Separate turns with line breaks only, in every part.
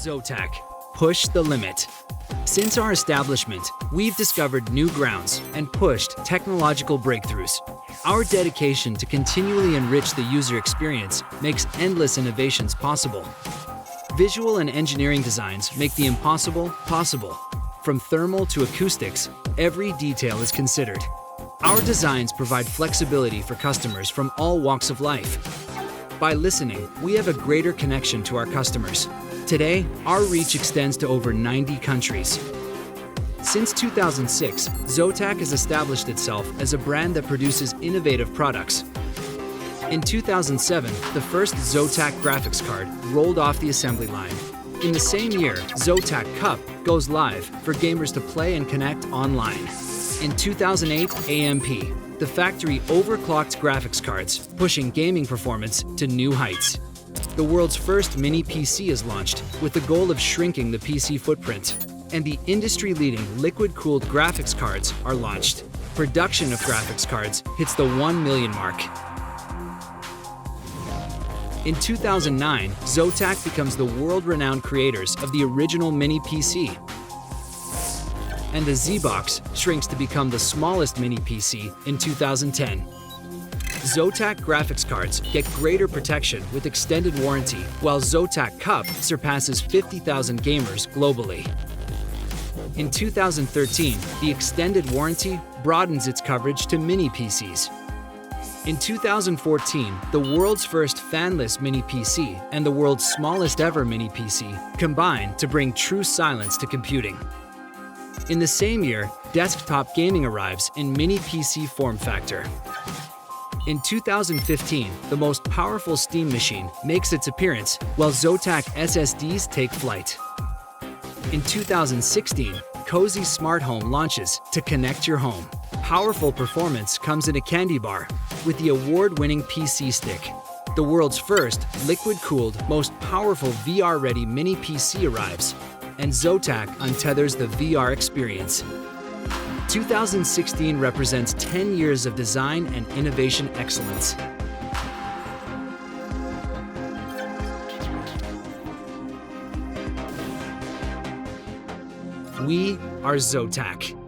Zotac. Push the limit. Since our establishment, we've discovered new grounds and pushed technological breakthroughs. Our dedication to continually enrich the user experience makes endless innovations possible. Visual and engineering designs make the impossible possible. From thermal to acoustics, every detail is considered. Our designs provide flexibility for customers from all walks of life. By listening, we have a greater connection to our customers. Today, our reach extends to over 90 countries. Since 2006, Zotac has established itself as a brand that produces innovative products. In 2007, the first Zotac graphics card rolled off the assembly line. In the same year, Zotac Cup goes live for gamers to play and connect online. In 2008, AMP, the factory overclocked graphics cards, pushing gaming performance to new heights. The world's first mini PC is launched with the goal of shrinking the PC footprint. And the industry-leading liquid-cooled graphics cards are launched. Production of graphics cards hits the 1 million mark. In 2009, Zotac becomes the world-renowned creators of the original mini PC. And the Z-Box shrinks to become the smallest mini PC in 2010. Zotac graphics cards get greater protection with extended warranty, while Zotac Cup surpasses 50,000 gamers globally. In 2013, the extended warranty broadens its coverage to mini PCs. In 2014, the world's first fanless mini PC and the world's smallest ever mini PC combine to bring true silence to computing. In the same year, desktop gaming arrives in mini PC form factor. In 2015, the most powerful Steam machine makes its appearance, while Zotac SSDs take flight. In 2016, Cozy Smart Home launches to connect your home. Powerful performance comes in a candy bar with the award-winning PC Stick. The world's first liquid-cooled, most powerful VR-ready mini PC arrives, and Zotac untethers the VR experience. 2016 represents 10 years of design and innovation excellence. We are Zotac.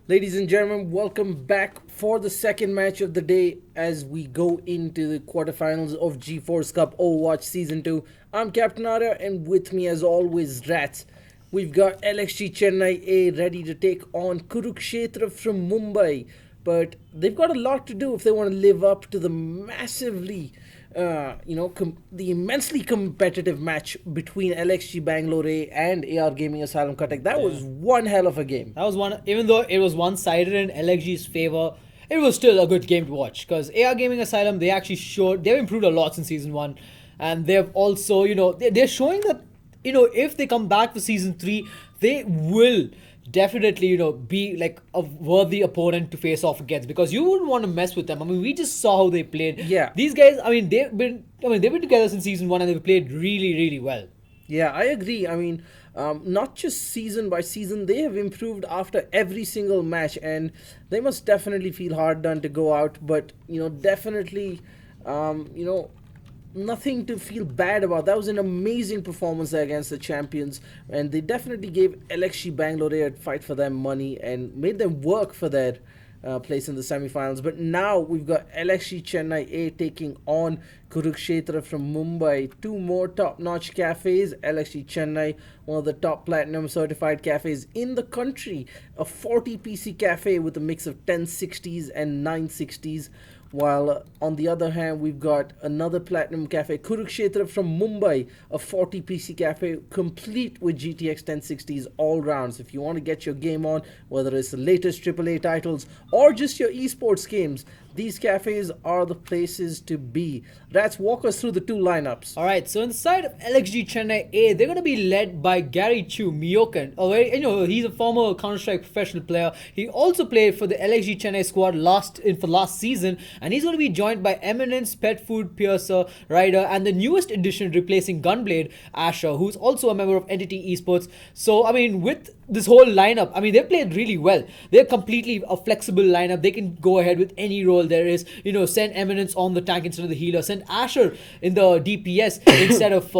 Ladies and gentlemen, welcome back for the second match of the day as we go into the quarterfinals of GeForce Cup Overwatch Season 2. I'm Captain Arya, and with me as always, RatZ. We've got LXG Chennai A ready to take on Kurukshetra from Mumbai, but they've got a lot to do if they want to live up to the massively the immensely competitive match between LXG Bangalore A and AR Gaming Asylum Cuttack. That was one hell of a game.
That was one, even though it was one-sided in LXG's favor, it was still a good game to watch because AR Gaming Asylum, they actually showed, they've improved a lot since Season 1, and they've also, they're showing that, if they come back for Season 3, they will definitely, be like a worthy opponent to face off against because you wouldn't want to mess with them. I mean, we just saw how they played.
Yeah.
These guys, they've been together since Season 1 and they've played really, really well.
Yeah, I agree. Not just season by season, they have improved after every single match, and they must definitely feel hard done to go out, but, definitely, nothing to feel bad about. That was an amazing performance there against the champions, and they definitely gave LXG Bangalore a fight for their money and made them work for their place in the semifinals. But now we've got LXG Chennai A taking on Kurukshetra from Mumbai. Two more top-notch cafes. LXG Chennai, one of the top platinum certified cafes in the country. A 40 PC cafe with a mix of 1060s and 960s. While on the other hand, we've got another platinum cafe, Kurukshetra from Mumbai, a 40 PC cafe complete with GTX 1060s all rounds. If you want to get your game on, whether it's the latest AAA titles or just your esports games, these cafes are the places to be. Let's walk us through the two lineups.
All right, so inside of LXG Chennai A, they're going to be led by Gary Chu Miokan. He's a former Counter-Strike professional player. He also played for the LXG Chennai squad for last season, and he's going to be joined by Eminence, Pet Food, Piercer, Ryder, and the newest addition replacing Gunblade, Asher, who's also a member of Entity Esports. So, I mean, with this whole lineup, I mean, they played really well. They're completely a flexible lineup. They can go ahead with any role there is. Send Eminence on the tank instead of the healer. Send Asher in the DPS instead of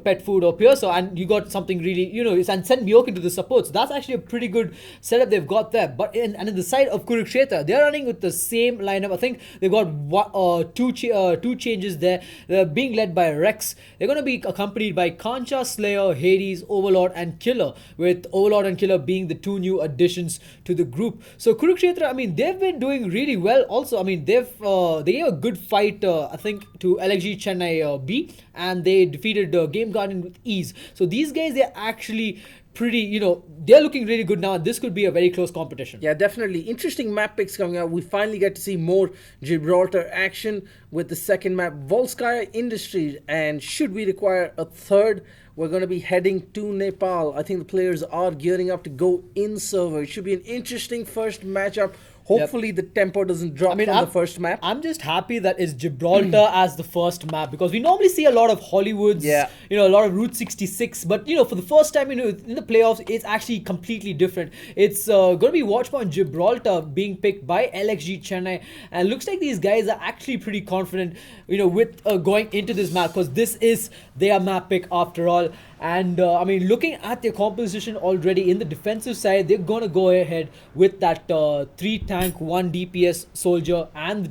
Pet Food or Piercer, and you got something really, and send Miokan to the support. So that's actually a pretty good setup they've got there. But in the side of Kurukshetra, they're running with the same lineup. I think they've got two changes there. They're being led by Rex. They're going to be accompanied by Kancha, Slayer, Hades, Overlord, and Killer, with Overlord and Killer being the two new additions to the group. So Kurukshetra, I mean, they've been doing really well. Also, I mean, they gave a good fight, I think, to LXG Chennai B, and they defeated Game Guardian with ease. So these guys, they're actually pretty, they're looking really good now. This could be a very close competition.
Yeah, definitely. Interesting map picks coming out. We finally get to see more Gibraltar action with the second map, Volskaya Industries. And should we require a third, we're going to be heading to Nepal. I think the players are gearing up to go in server. It should be an interesting first matchup. Hopefully the tempo doesn't drop from the first map.
I'm just happy that it's Gibraltar as the first map, because we normally see a lot of Hollywoods, a lot of Route 66, but for the first time, in the playoffs, it's actually completely different. It's going to be Watchpoint Gibraltar being picked by LXG Chennai, and it looks like these guys are actually pretty confident, with going into this map, because this is their map pick after all. And I mean, looking at their composition already in the defensive side, they're going to go ahead with that 3 tank, 1 DPS soldier, and the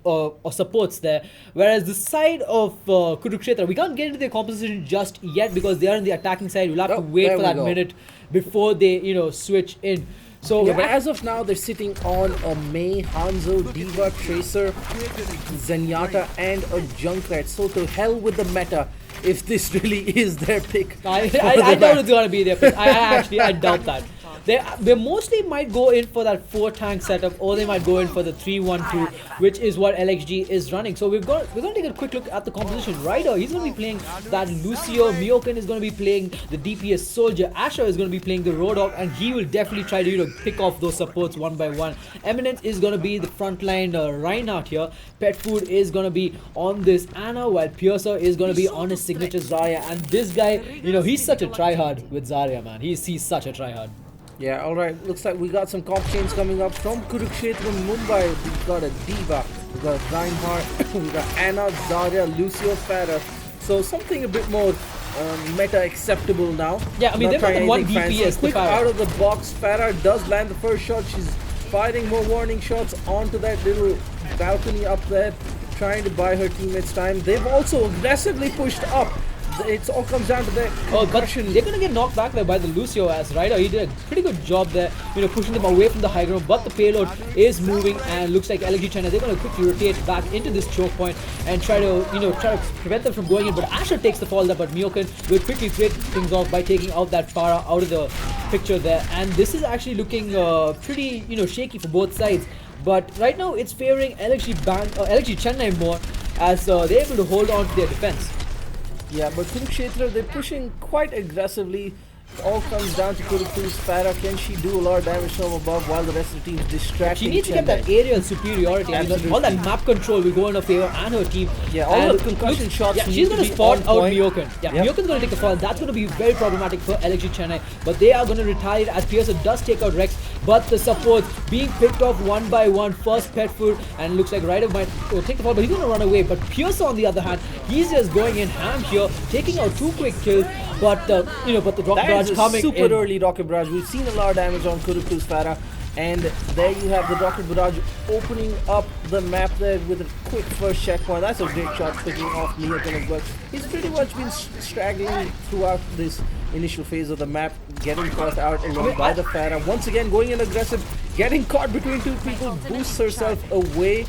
2 supports there. Whereas the side of Kurukshetra, we can't get into their composition just yet because they are in the attacking side. We'll have to wait for that minute before they switch in. So
but as of now, they're sitting on a Mei, Hanzo, Diva, Tracer, Zenyatta, and a Junkrat. So to hell with the meta if this really is their pick.
I doubt it's going to be their pick. I doubt that. They mostly might go in for that 4 tank setup, or they might go in for the 3-1-2, which is what LXG is running. So we're going to take a quick look at the composition. Ryder, he's going to be playing that Lucio. Miokan is going to be playing the DPS soldier. Asher is going to be playing the Roadhog, and he will definitely try to pick off those supports one by one. Eminence is going to be the frontline Reinhardt here. Pet Food is going to be on this Anna, while Piercer is going to be on his signature Zarya. And this guy, he's such a tryhard with Zarya, man. He's such a tryhard.
Yeah, alright. Looks like we got some comp chains coming up from Kurukshetra Mumbai. We've got a Diva, we've got Reinhardt, we've got Anna, Zarya, Lucio, Farah. So something a bit more meta acceptable now.
Yeah, I mean, they've got the 1 DPS.
Quick out of the box. Farah does land the first shot. She's firing more warning shots onto that little balcony up there, trying to buy her teammates time. They've also aggressively pushed up. It all comes down to their concussion.
But they're going to get knocked back there by the Lucio as Ryder. He did a pretty good job there, pushing them away from the high ground. But the payload is moving, and looks like LXG Chennai, they're going to quickly rotate back into this choke point and try to prevent them from going in. But Asher takes the fall there, but Miokan will quickly trade things off by taking out that Farah out of the picture there. And this is actually looking pretty, shaky for both sides. But right now, it's favoring LXG Chennai more, as they're able to hold on to their defense.
Yeah, but Kurukshetra, they're pushing quite aggressively. It all comes down to Kurukshetra's Farah. Can she do a lot of damage from above while the rest of the team is distracting?
She needs to get that aerial superiority. I mean, all that map control will go in her favor and her team.
Yeah, all the concussion shots.
Yeah, she's going to spot out Miokan. Yeah, Miokan's going to take a fall. That's going to be very problematic for LXG Chennai. But they are going to retaliate as Piercer does take out Rex. But the supports being picked off one by one. First Pet Food, and it looks like Ryder might take the fall, but he's going to run away. But Piercer, on the other hand, he's just going in ham here, taking out 2 quick kills. But the rocket barrage coming
super in. Early rocket barrage. We've seen a lot of damage on Kurukshetra's Farah, and there you have the rocket barrage opening up the map there with a quick first checkpoint. That's a great shot picking off Miokan as well. He's pretty much been straggling throughout this initial phase of the map, getting caught out alone by the Farah. Once again going in aggressive, getting caught between 2 people, boosts herself away.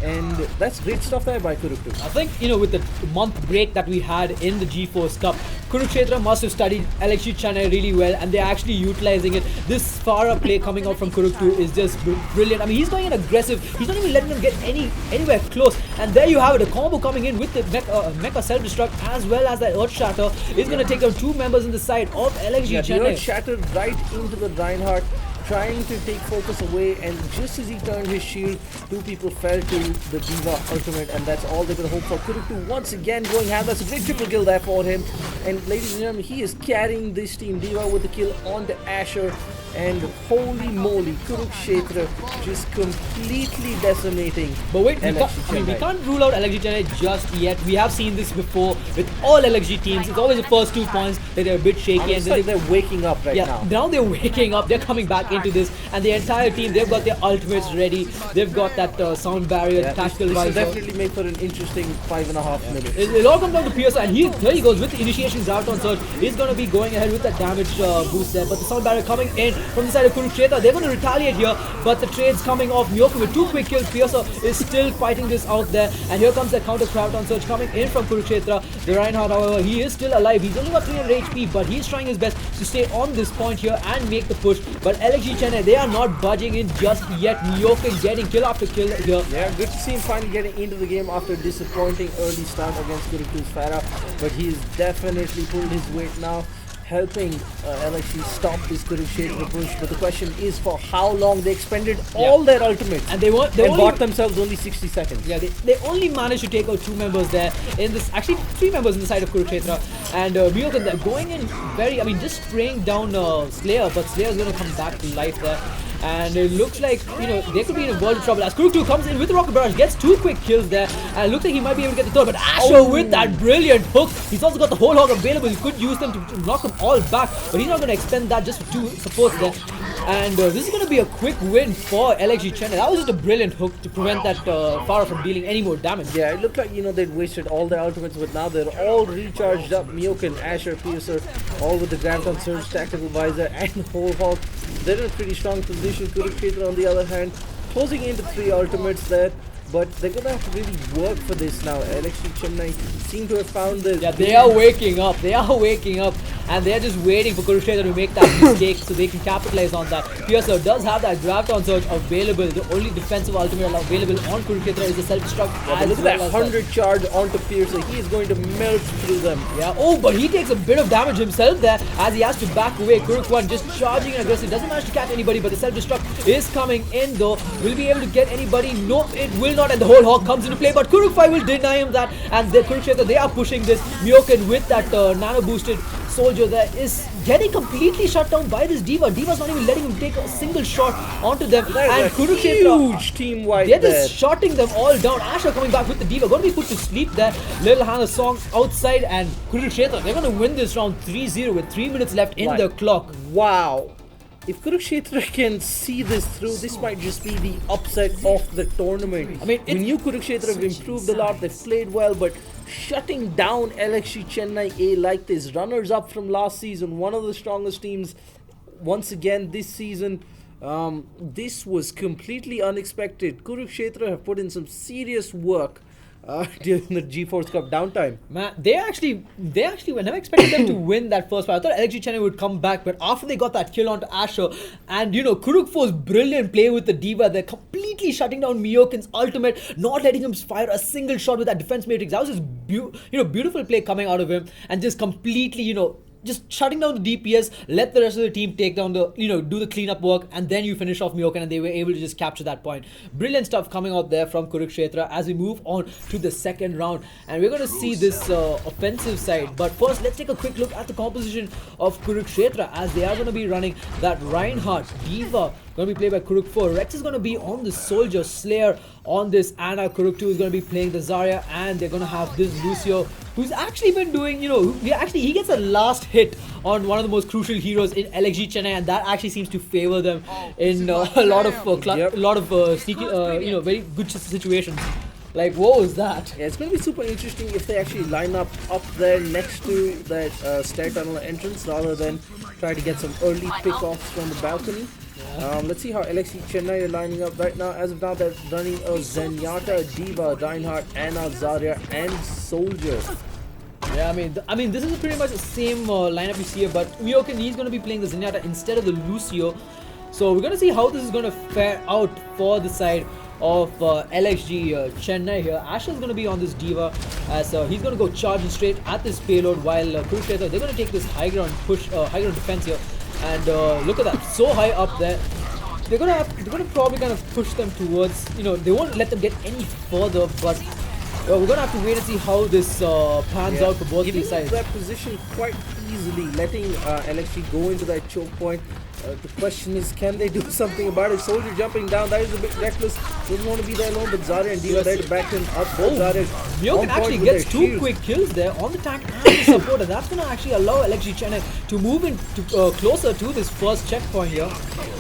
And that's great stuff there by Kuruk too.
I think, with the month break that we had in the GeForce Cup, Kurukshetra must have studied LXG Chennai really well, and they're actually utilizing it. This far-up play coming out from Kuruk 2 is just brilliant. I mean, he's going in aggressive. He's not even letting them get anywhere close. And there you have it, a combo coming in with the Mecha Self-Destruct as well as that Earth Shatter is going to take down 2 members in the side of LXG Chennai.
The Earth Shatter right into the Reinhardt, trying to take focus away, and just as he turned his shield, 2 people fell to the D.Va ultimate, and that's all they could hope for. Kuruk once again going ham. That's a great triple kill there for him, and ladies and gentlemen, he is carrying this team. D.Va with the kill onto Asher, and holy moly, Kurukshetra just completely decimating.
But wait, we can't rule out LXG Chennai just yet. We have seen this before with all LXG teams. It's always the first 2 points that they're a bit shaky, and
like they're waking up right now.
Now they're waking up. They're coming back into this, and the entire team, they've got their ultimates ready. They've got that sound barrier, tactical visor.
This will definitely make for an interesting 5.5 minutes.
It'll all come down to Pierce, and here he goes with the initiations out on Surge. He's going to be going ahead with that damage boost there, but the sound barrier coming in from the side of Kurukshetra. They're going to retaliate here, but the trade's coming off. Myoku with 2 quick kills. Pierce is still fighting this out there, and here comes the counter crowd on Surge coming in from Kurukshetra. The Reinhardt, however, he is still alive. He's only got 300 HP, but he's trying his best to stay on this point here and make the push. But LXG Chennai, they are not budging in just yet. Myoku getting kill after kill here.
Yeah, good to see him finally getting into the game after a disappointing early start against Kuruk's Farah, but he's definitely pulled his weight now, helping LXG stop this Kurukshetra push. But the question is for how long. They expended all their ultimates,
and they
bought themselves only 60 seconds.
Yeah, they only managed to take out 2 members there in this, actually 3 members in the side of Kurukshetra, and Myoku, they're going in just spraying down Slayer, but Slayer's going to come back to life there. And it looks like, they could be in a world of trouble as Kuruk 2 comes in with the rocket barrage, gets 2 quick kills there, and it looks like he might be able to get the third, but Asher with that brilliant hook. He's also got the whole hog available. He could use them to knock them all back, but he's not going to expend that just for 2 supports there. And this is going to be a quick win for LXG Chennai. That was just a brilliant hook to prevent that Farah from dealing any more damage.
Yeah, it looked like, they'd wasted all their ultimates, but now they're all recharged up. Myoku, Asher, Piercer, all with the Graviton Surge, Tactical Visor, and the whole hog. They're in a pretty strong position. Kurukshetra, on the other hand, closing into 3 ultimates there, but they're going to have to really work for this now. LXG Chennai seem to have found this.
Yeah, they are waking up. And they're just waiting for Kurukshetra to make that mistake so they can capitalize on that. Piercer does have that Graviton Surge available. The only defensive ultimate available on Kurukshetra is the Self-Destruct.
Yeah, look at that 100 charge onto Piercer. He is going to melt through them.
Yeah, but he takes a bit of damage himself there as he has to back away. Kuruk 1 just charging and aggressive. Doesn't manage to catch anybody, but the Self-Destruct is coming in though. Will be able to get anybody? No, it will not, and the whole hog comes into play, but Kuruk 5 will deny him that, and the Kurukshetra, they are pushing this. Myoku with that nano boosted soldier there is getting completely shut down by this D.Va. D.Va's not even letting him take a single shot onto them. And Kurukshetra,
huge team wipe.
They're just shotting them all down. Asher coming back with the D.Va. Going to be put to sleep there. Little Hannah Song outside, and Kurukshetra, they're going to win this round 3-0 with 3 minutes left in the clock.
Wow. If Kurukshetra can see this through, this might just be the upset of the tournament. I mean, we knew Kurukshetra have improved a lot, they've played well, but shutting down LXG Chennai A like this, runners-up from last season, one of the strongest teams once again this season, this was completely unexpected. Kurukshetra have put in some serious work during the GeForce Cup downtime.
Man, they actually were never expecting them to win that first fight. I thought LXG Chennai would come back, but after they got that kill onto Asher, and Kuruk 4's brilliant play with the D.Va, they're completely shutting down Myoku's ultimate, not letting him fire a single shot with that defense matrix. That was just beautiful play coming out of him, and just completely just shutting down the DPS, let the rest of the team take down the, do the cleanup work, and then you finish off Myoku, and they were able to just capture that point. Brilliant stuff coming out there from Kurukshetra as we move on to the second round. And we're going to see this offensive side. But first, let's take a quick look at the composition of Kurukshetra as they are going to be running that Reinhardt, D.Va, going to be played by Kuruk 4. Rex is going to be on the Soldier, Slayer on this, Anna. Kuruk 2 is going to be playing the Zarya, and they're going to have this Lucio, who's actually been doing, he gets a last hit on one of the most crucial heroes in LXG Chennai, and that actually seems to favor them in a lot of sneaky, very good situations. Like, what was that?
Yeah, it's going to be super interesting if they actually line up there next to that stair tunnel entrance rather than try to get some early pick-offs from the balcony. Let's see how LXG Chennai are lining up right now. As of now, they're running a Zenyatta, Diva, Reinhardt, Anna, Zarya, and Soldier.
Yeah, I mean, this is pretty much the same lineup we see here, but Miokin, he's going to be playing the Zenyatta instead of the Lucio. So we're going to see how this is going to fare out for the side of LXG Chennai here. Asher's going to be on this Diva as he's going to go charging straight at this payload, while Kurukshetra, they're going to take this high ground push, high ground defense here. And look at that, so high up there. They're gonna probably kind of push them towards, they won't let them get any further, but we're gonna have to wait and see how this pans out for both these sides.
That position quite easily, letting LXG go into that choke point. The question is, can they do something about it? Soldier jumping down, that is a bit reckless. Doesn't want to be there alone, but Zarya and Diva there to back him up.
Miokin actually gets two quick kills there on the tank and the support, and that's going to actually allow LXG Chennai to move in closer to this first checkpoint here.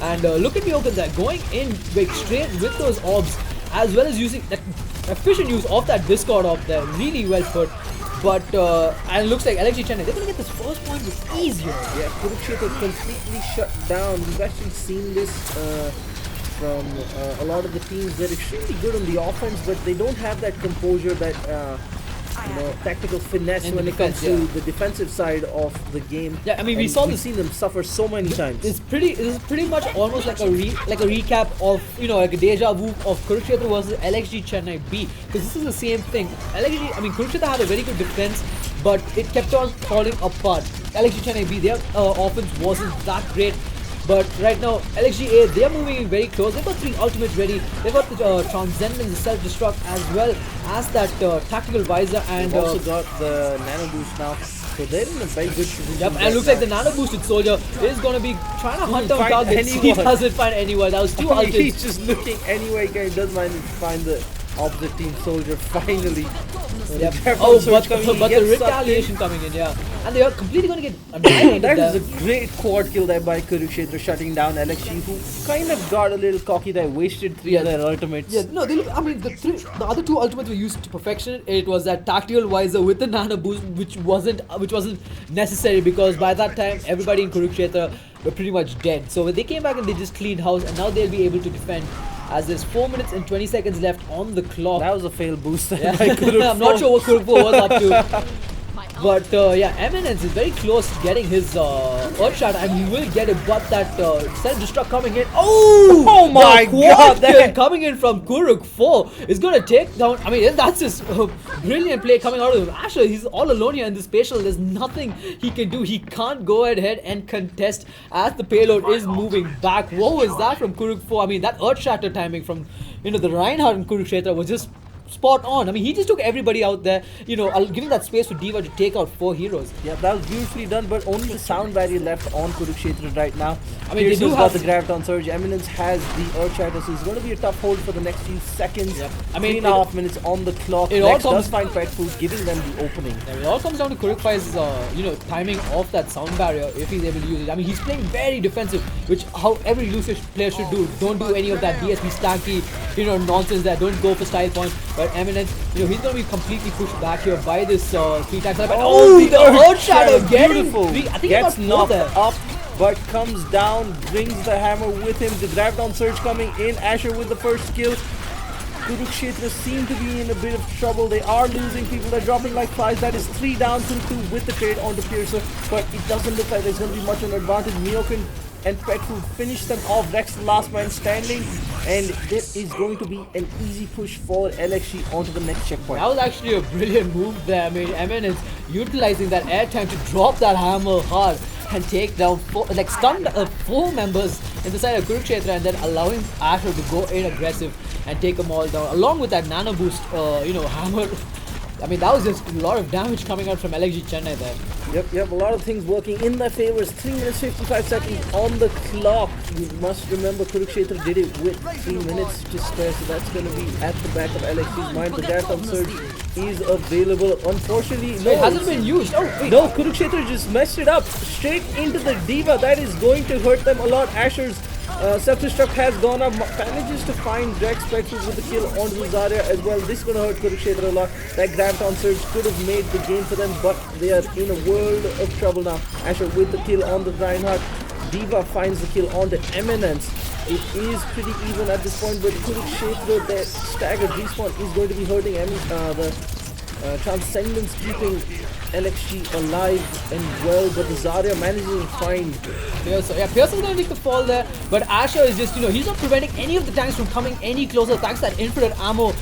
And look at Miokin there, going in like, straight with those orbs, as well as using that efficient use of that Discord orb there. Really well put. But and it looks like LXG Chennai, they're going to get this first point with ease here.
Yeah, Kurukshetra completely shut down. We've actually seen this from a lot of the teams. They're extremely good on the offense, but they don't have that composure, that tactical finesse when it comes to the defensive side of the game.
Yeah, I mean, we've seen
them suffer so many times.
This is pretty much almost like a recap of like a deja vu of Kurukshetra versus LXG Chennai B, because this is the same thing. Kurukshetra had a very good defense, but it kept on falling apart. LXG Chennai B, their offense wasn't that great. But right now, LXG A, they're moving in very close. They've got 3 ultimates ready. They've got the Transcendence, the Self-Destruct, as well as that Tactical Visor. And
they've also got the Nano Boost now. So they're in a very good position.
Yep, and it looks like the Nano Boosted Soldier is going to be trying to hunt down targets. He doesn't find anyone. That was 2 ultimates.
He's just looking anywhere he doesn't mind to find the opposite team soldier finally.
Yep. But the retaliation coming in, yeah. And they are completely going to get annihilated.
That is a great quad kill there by Kurukshetra, shutting down LXG, who kind of got a little cocky there, wasted 3 of their ultimates.
Yeah, no, the other 2 ultimates were used to perfection. It was that Tactical Visor with the Nano Boost, which wasn't necessary, because by that time everybody in Kurukshetra were pretty much dead. So when they came back and they just cleaned house, and now they'll be able to defend. As there's 4 minutes and 20 seconds left on the clock.
That was a failed boost.
Yeah. I'm not sure what Kurukshetra was up to. But Eminence is very close to getting his Earth Shot, and he will get it. But that Self-Destruct coming in. Oh my god! Coming in from Kuruk 4 is going to take down. I mean, that's just brilliant play coming out of him. Asher, he's all alone here in this spatial. There's nothing he can do. He can't go ahead and contest as the payload is moving back. What was that from Kuruk 4? I mean, that Earth Shatter timing from the Reinhardt and Kurukshetra was just spot on. I mean, he just took everybody out there, giving that space for Diva to take out 4 heroes.
Yeah, that was beautifully done, but only the sound barrier left on Kurukshetra right now.
I mean, they do
have the Graviton Surge. Eminence has the Earth Shatter, so it's going to be a tough hold for the next few seconds.
Yep. I mean,
3.5 minutes on the clock. Next does find Pet Food, giving them the opening.
Yeah, it all comes down to Kurukfai's, timing of that sound barrier, if he's able to use it. I mean, he's playing very defensive, which how every Lucio player should do. Don't do any of that DSP stanky, nonsense there. Don't go for style points. But Eminence, he's going to be completely pushed back here by this 3 times. The Earth Shadow getting free. I think
gets knocked up, but comes down, brings the hammer with him. The Graviton Surge coming in. Asher with the first kill. Kurukshetra seem to be in a bit of trouble. They are losing people. They're dropping like flies. That is 3 down, 2-2 with the trade onto Piercer. But it doesn't look like there's going to be much of an advantage. Miokin and Pet Food finish them off. Rex, the last man standing, and this is going to be an easy push for LXG onto the next checkpoint.
That was actually a brilliant move there. I mean, Eminence utilizing that airtime to drop that hammer hard and take down stun 4 members in the side of Kurukshetra, and then allowing Asher to go in aggressive and take them all down, along with that Nano Boost, hammer. I mean, that was just a lot of damage coming out from LXG Chennai there.
Yep, a lot of things working in their favor. 3 minutes 55 seconds on the clock. You must remember Kurukshetra did it with 3 minutes to spare, so that's going to be at the back of LXG's mind. The Graviton Surge is available. Unfortunately, no,
it hasn't been used. Oh, wait.
No, Kurukshetra just messed it up. Straight into the Diva. That is going to hurt them a lot. Asher's Self-Destruct has gone up, manages to find Rex Spectres with the kill onto the Zarya as well. This is going to hurt Kurukshetra a lot. That Graviton Surge could have made the game for them, but they are in a world of trouble now. Asher with the kill on the Reinhardt. D.Va finds the kill on the Eminence. It is pretty even at this point, but Kurukshetra, their staggered respawn is going to be hurting the Transcendence, keeping LXG alive and well, but the Zarya managing to find
Pearson. Yeah, Pearson's going to take the fall there, but Asher is just, he's not preventing any of the tanks from coming any closer thanks to that infinite ammo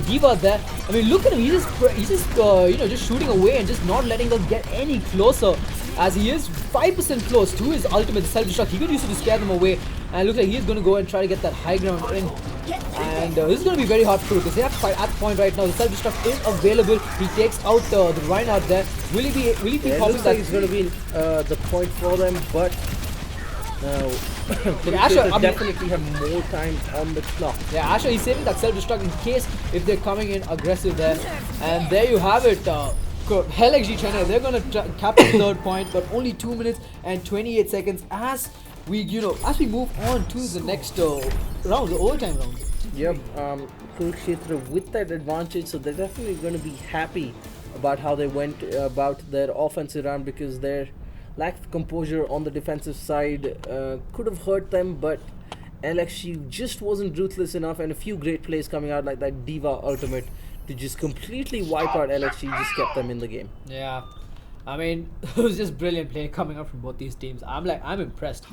D.Va there. I mean, look at him, he's just just shooting away and just not letting them get any closer, as he is 5% close to his ultimate self-destruct. He could use it to scare them away, and it looks like he's going to go and try to get that high ground in. And this is going to be very hard for because they have to fight at the point right now. The self-destruct is available. He takes out the Reinhardt there. Will he be popping that?
Like it's going to be the point for them, but
Asher
definitely have more time on the clock.
Yeah, Asher, he's saving that self-destruct in case if they're coming in aggressive there. And there you have it. LXG Chennai, they're going to capture the third point, but only 2 minutes and 28 seconds as we move on to the next round, the overtime round.
Yep, Kurukshetra with that advantage, so they're definitely going to be happy about how they went about their offensive round, because their lack of composure on the defensive side could have hurt them, but LXG just wasn't ruthless enough, and a few great plays coming out like that D.Va ultimate to just completely wipe out LXG just kept them in the game.
Yeah, I mean, it was just brilliant play coming out from both these teams. I'm impressed.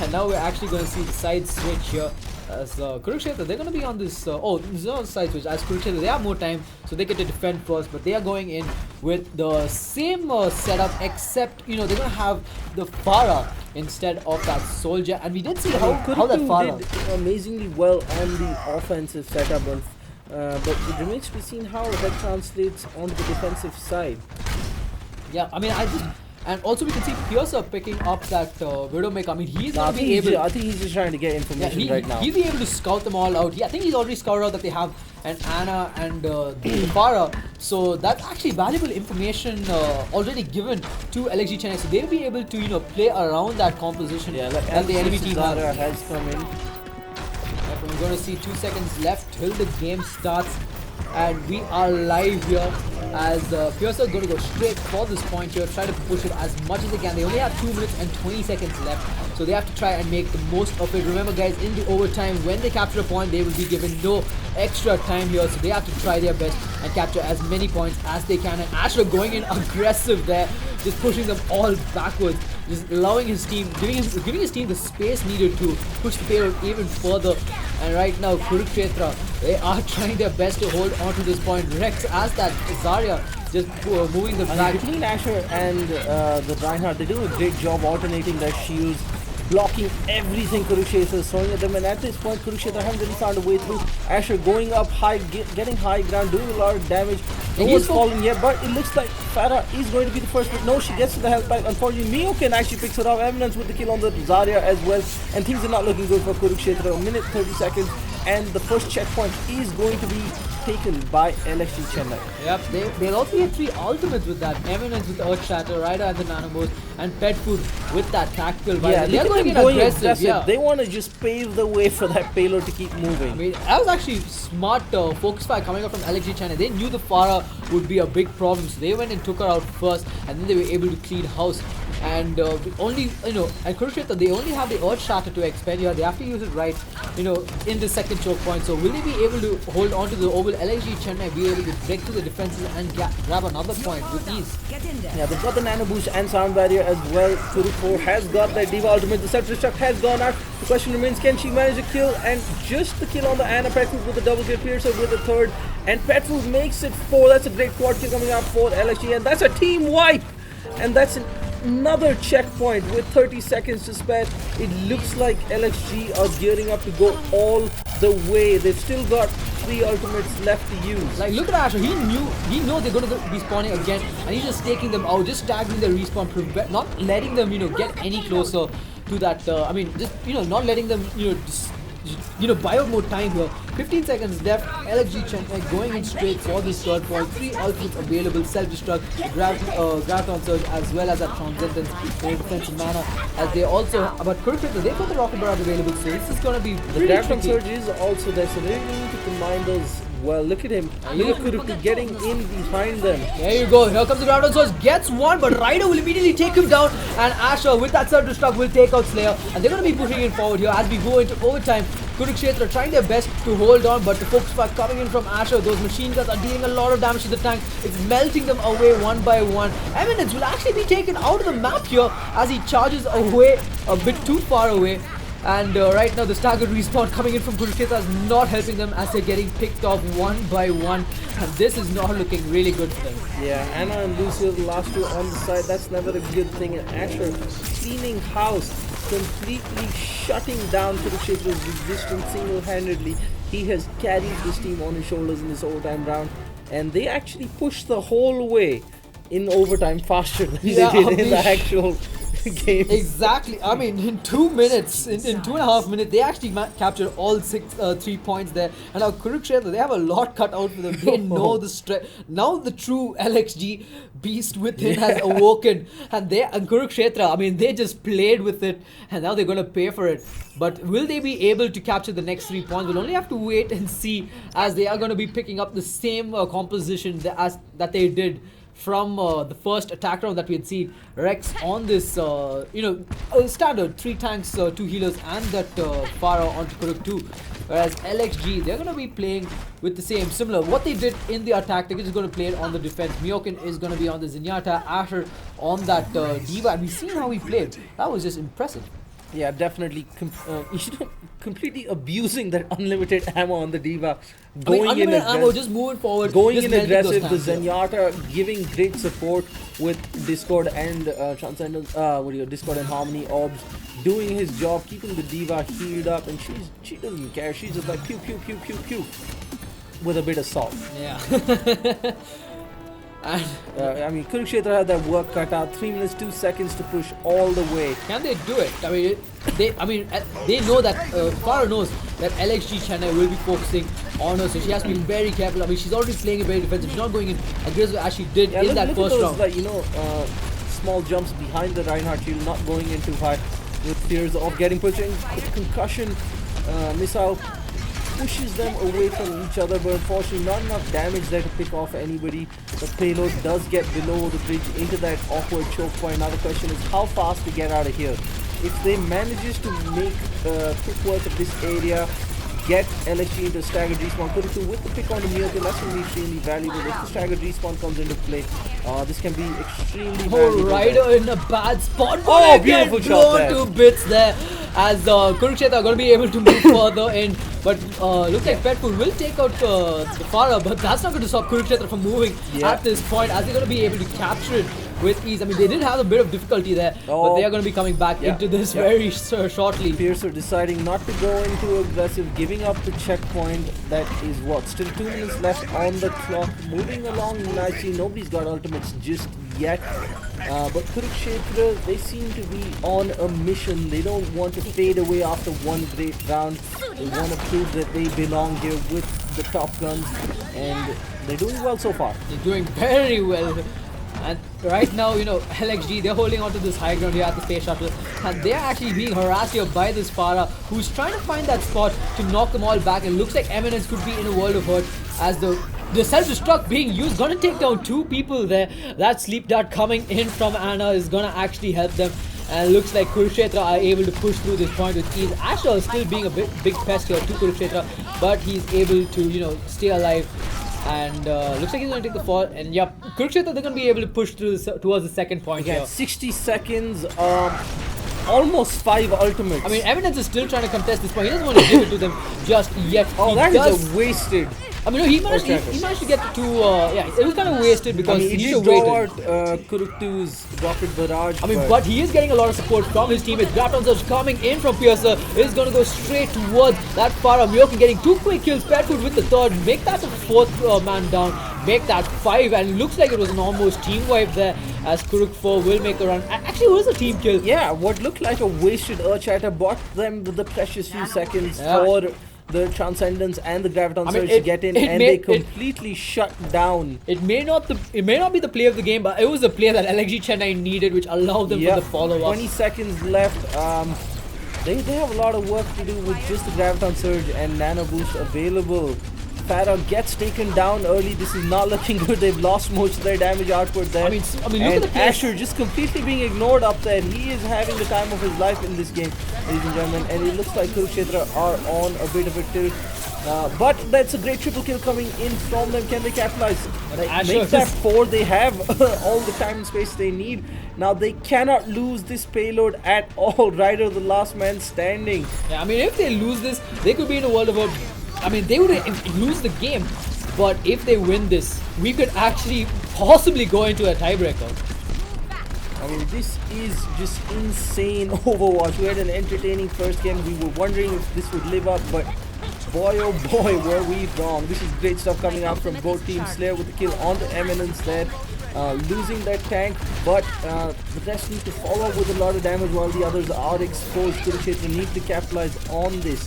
And now we're actually going to see the side switch here as Kurukshetra, they're going to be on this, there's no side switch, as Kurukshetra, they have more time, so they get to defend first, but they are going in with the same setup, except, they're going to have the Farah instead of that Soldier, and we did see how that Farah
did amazingly well on the offensive setup, but it remains to be seen how that translates on the defensive side.
Yeah, I mean, and also we can see Pearson picking up that Widowmaker. I mean, he's going to be able...
I think he's just trying to get information right now.
He'll be able to scout them all out. I think he's already scouted out that they have an Anna and the Farah. So that's actually valuable information already given to LXG Chennai. So they'll be able to, play around that composition that the enemy team
has come in.
We're going to see 2 seconds left till the game starts. And we are live here as Pearson going to go straight for this point here, try to push it as much as they can. They only have 2 minutes and 20 seconds left, so they have to try and make the most of it. Remember guys, in the overtime, when they capture a point, they will be given no extra time here, so they have to try their best and capture as many points as they can. And Asher going in aggressive there, just pushing them all backwards, just allowing his team, giving his team the space needed to push the payload even further. And right now, Kurukshetra, they are trying their best to hold on to this point. Rex as that Zarya just moving the back.
Between Asher and the Reinhardt, they do a great job alternating their shields, blocking everything Kurukshetra is throwing at them, and at this point Kurukshetra haven't really found a way through. Asher going up high, getting high ground, doing a lot of damage. No one's falling yet, but it looks like Farah is going to be the first, but no, she gets to the health pack. Unfortunately, Mioken actually picks it up. Eminence with the kill on the Zarya as well, and things are not looking good for Kurukshetra. 1 minute 30 seconds, and the first checkpoint is going to be taken by LXG Chennai.
Yep, they'll also get 3 ultimates with that. Eminence with Earth Shatter, Ryder and the Nanomos, and Pet Food with that tactical.
Yeah, they're going aggressive. Yeah. They want to just pave the way for that payload to keep moving.
I mean, that was actually smart focus fire coming up from LXG Chennai. They knew the Farah would be a big problem, so they went and took her out first, and then they were able to clean house. And only, at Kurukshetra, they only have the Earth Shatter to expend here. They have to use it right, in the second choke point. So will they be able to hold on to the Oval? LXG Chennai be able to break through the defenses and grab another point with ease.
Yeah, they've got the nano boost and sound barrier as well. Kurukshetra has got their D.Va ultimate. The self-destruct has gone out. The question remains, can she manage a kill? And just the kill on the Anna. Petfood with the double kill, Pearson with the third, and Petfood makes it 4. That's a great quad kill coming out for LXG, and that's a team wipe. And that's another checkpoint with 30 seconds to spare. It looks like LXG are gearing up to go all the way. They've still got 3 ultimates left to use.
Like, look at Asher. He knows they're going to be spawning again, and he's just taking them out, just staggering their respawn, not letting them, get any closer to that. Not letting them, buy out more time here. 15 seconds left. LXG Chennai going in straight for this third point. 3 ultimates available. Self-destruct, Graviton Surge, as well as that Transcendence in a defensive manner. As they also, but Kurukshetra, they've got the Rocket Barrage available, so this is going to be
the Graviton Surge is also there, so they need to combine those well. Look at him. Look at Kuruktu getting in behind them.
There you go. Here comes the ground source. Gets one, but Ryder will immediately take him down. And Asher, with that self-destruct, will take out Slayer. And they're going to be pushing it forward here as we go into overtime. Kurukshetra trying their best to hold on, but the focus fire coming in from Asher. Those machine guns are dealing a lot of damage to the tank. It's melting them away one by one. Eminence will actually be taken out of the map here as he charges away a bit too far away. And right now the staggered respawn coming in from Kurukshetra is not helping them as they're getting picked off one by one. And this is not looking really good for them.
Yeah, Anna and Lucio, the last two on the side, that's never a good thing. And Asher cleaning house, completely shutting down Kurukshetra's resistance single-handedly. He has carried this team on his shoulders in this overtime round. And they actually pushed the whole way in overtime faster than they did in the actual game.
Exactly. I mean, in 2 minutes, in 2.5 minutes, they actually captured all 3 points there. And now Kurukshetra, they have a lot cut out for them. They know the strength. Now the true LXG beast within has awoken. And Kurukshetra, I mean, they just played with it. And now they're going to pay for it. But will they be able to capture the next 3 points? We'll only have to wait and see, as they are going to be picking up the same composition that they did from the first attack round that we had seen. Rex on this, standard 3 tanks, 2 healers, and that Farah onto Kuruk 2. Whereas LXG, they're going to be playing with the same, similar. What they did in the attack, they're just going to play it on the defense. Myokin is going to be on the Zenyatta, Asher on that Diva, and we've seen how he played. That was just impressive.
Yeah, definitely. Completely abusing that unlimited ammo on the Diva.
Going in ammo, just moving forward.
Going in aggressive. The Zenyatta giving great support with Discord and Transcendence. Discord and Harmony Orbs doing his job, keeping the Diva healed up, and she doesn't care. She's just like pew pew pew pew pew with a bit of salt.
Yeah.
I mean, Kurukshetra had that work cut out. 3 minutes 2 seconds to push all the way.
Can they do it? I mean, they know that Farah knows that LXG Chennai will be focusing on her, so she has to be very careful. I mean, she's already playing it very defensive. She's not going in aggressive as she did in that first round.
Like, small jumps behind the Reinhardt shield, not going in too high with fears of getting pushed in. The concussion missile pushes them away from each other, but unfortunately not enough damage there to pick off anybody. The payload does get below the bridge into that awkward choke point. Now the question is how fast to get out of here. If they manages to make quick work of this area, get LXG into staggered respawn, put it through with the pick on the Myokin, that's going to be extremely valuable. If the staggered respawn comes into play, this can be extremely valuable.
Ryder in a bad spot.
Oh, beautiful shot there.
To bits there as Kurukshetra are going to be able to move further in. But looks like Petful will take out the Farah, but that's not going to stop Kurukshetra from moving at this point, as they're going to be able to capture it with ease. I mean, they did have a bit of difficulty there, but they are going to be coming back into this very shortly.
Piercer deciding not to go into aggressive, giving up the checkpoint. That is what? Still 2 minutes left on the clock. Moving along nicely. Nobody's got ultimates just yet. But Kurukshetra, they seem to be on a mission. They don't want to fade away after one great round. They want to prove that they belong here with the top guns. And they're doing well so far.
They're doing very well. And right now, LXG, they're holding on to this high ground here at the space shuttle. And they're actually being harassed here by this Farah, who's trying to find that spot to knock them all back. And looks like Eminence could be in a world of hurt as the self-destruct being used. Gonna take down 2 people there. That sleep dart coming in from Anna is gonna actually help them. And looks like Kurukshetra are able to push through this point with ease. Asher is still being a big pest here to Kurukshetra, but he's able to, stay alive. And looks like he's going to take the fall. And yep, Kurukshetra, they're going to be able to push through towards the second point here.
60 seconds, almost 5 ultimates.
I mean, Eminence is still trying to contest this point. He doesn't want to give it to them just yet.
Oh, that is a wasted.
I mean, no, he managed to get to, it was kind of wasted because
he
should
did draw out Kuruktu's rocket barrage.
I mean, but he is getting a lot of support from his teammates. Graptons are coming in from Piercer. Is going to go straight towards that Farah. Myokin getting 2 quick kills. Petfoot with the 3rd. Make that the 4th man down. Make that 5. And it looks like it was an almost team wipe there as Kuruk 4 will make a run. Actually, it was a team kill.
Yeah, what looked like a wasted Earthshatter bought them the precious few seconds for the Transcendence and the Graviton Surge to get in, and they completely shut down.
It may not be the play of the game, but it was the play that LXG Chennai needed, which allowed them for the follow-up.
20 seconds left. They have a lot of work to do with just the Graviton Surge and Nano Boost available Farah gets taken down early. This is not looking good. They've lost most of their damage output there.
I mean, look at
and
the place.
Asher just completely being ignored up there. He is having the time of his life in this game, ladies and gentlemen. And it looks like Kurukshetra are on a bit of a tilt. But that's a great triple kill coming in from them. Can they capitalize? Make that 4. They have all the time and space they need. Now they cannot lose this payload at all. Ryder, the last man standing.
Yeah, I mean, if they lose this, they could be in a world of I mean, they would lose the game. But if they win this, we could actually possibly go into a tiebreaker.
I mean, this is just insane Overwatch. We had an entertaining first game. We were wondering if this would live up, but boy oh boy were we wrong. This is great stuff coming out from both teams. Slayer with the kill on the Eminence there, losing that tank, but the rest need to follow up with a lot of damage while the others are exposed. Kurukshetra need to capitalize on this.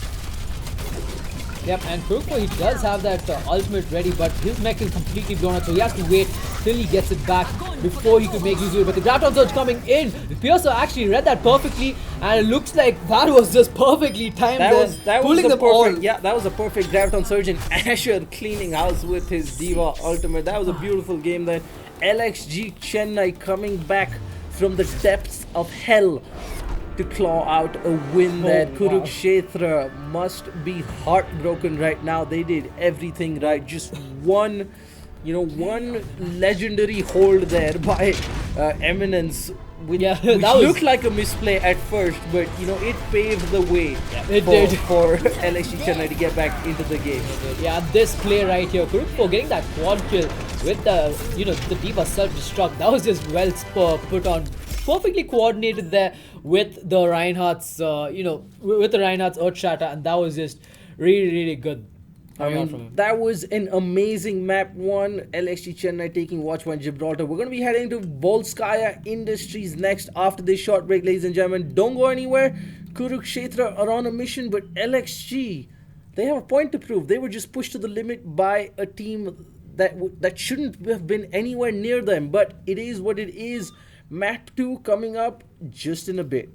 Yep, and Kurko, he does have that ultimate ready, but his mech is completely blown up, so he has to wait till he gets it back before he could make use of it. But the Grapton Surge coming in, Piercer actually read that perfectly, and it looks like that was just perfectly timed.
That was a perfect, yeah, that was a perfect Grapton Surge, and Asher cleaning house with his Diva ultimate. That was a beautiful game there. LXG Chennai coming back from the depths of hell to claw out a win there. Kurukshetra must be heartbroken right now. They did everything right. Just one, one legendary hold there by Eminence, which looked like a misplay at first, but it paved the way for LXG Chennai to get back into the game.
Yeah, this play right here, Kurukpo getting that quad kill with the the Diva self-destruct. That was just well put on, perfectly coordinated there with the Reinhardt's with the Reinhardt's Earthshatter, and that was just really good.
That was an amazing map 1. LXG Chennai taking Watch 1 Gibraltar. We're going to be heading to Volskaya Industries next after this short break, ladies and gentlemen. Don't go anywhere. Kurukshetra are on a mission, but LXG, they have a point to prove. They were just pushed to the limit by a team that shouldn't have been anywhere near them, but it is what it is. Map 2 coming up just in a bit.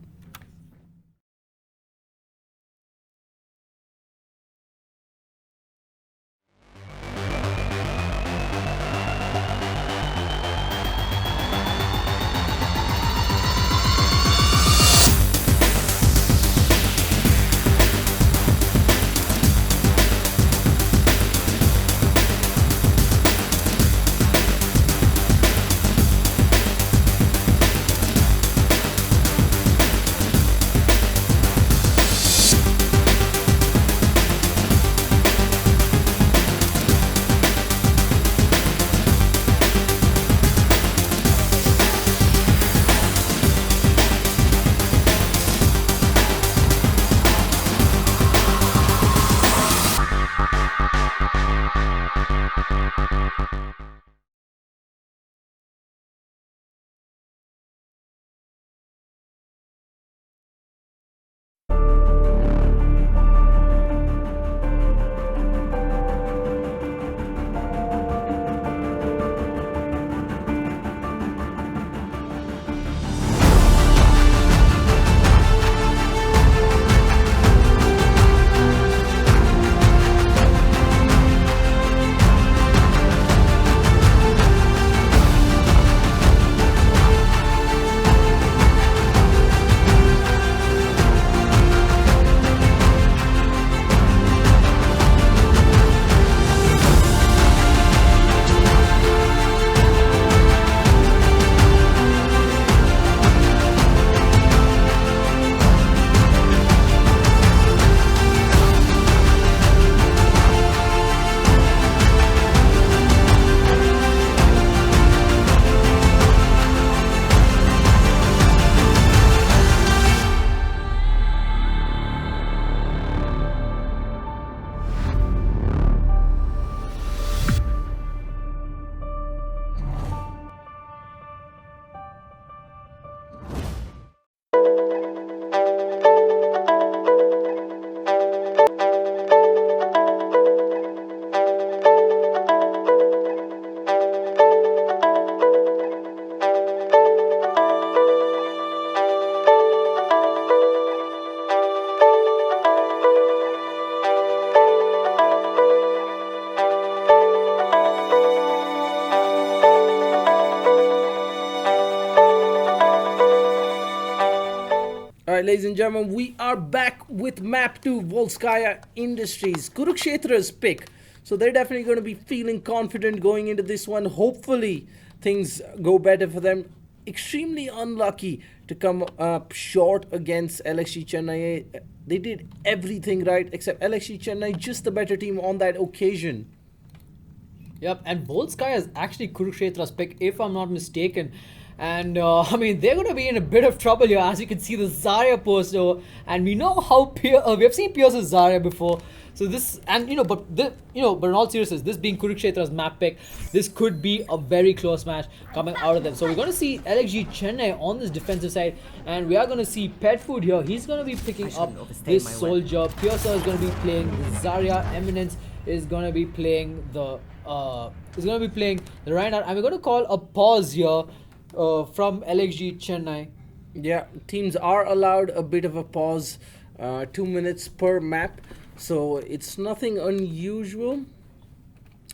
ladies and gentlemen, we are back with Map 2 Volskaya Industries. Kurukshetra's pick. So they're definitely going to be feeling confident going into this one. Hopefully, things go better for them. Extremely unlucky to come up short against LXG Chennai. They did everything right except LXG Chennai, just the better team on that occasion.
Yep, and Volskaya is actually Kurukshetra's pick, if I'm not mistaken. And I mean, they're going to be in a bit of trouble here, as you can see the Zarya poster. And we know how we have seen Pierce's Zarya before. So this, and but in all seriousness, this being Kurukshetra's map pick, this could be a very close match coming out of them. So we're going to see LXG Chennai on this defensive side, and we are going to see Pet Food here. He's going to be picking up this soldier. Pierce is going to be playing the Zarya. Eminence is going to be playing the Reinhardt. And we're going to call a pause here from LXG Chennai.
Yeah, teams are allowed a bit of a pause, 2 minutes per map. So it's nothing unusual.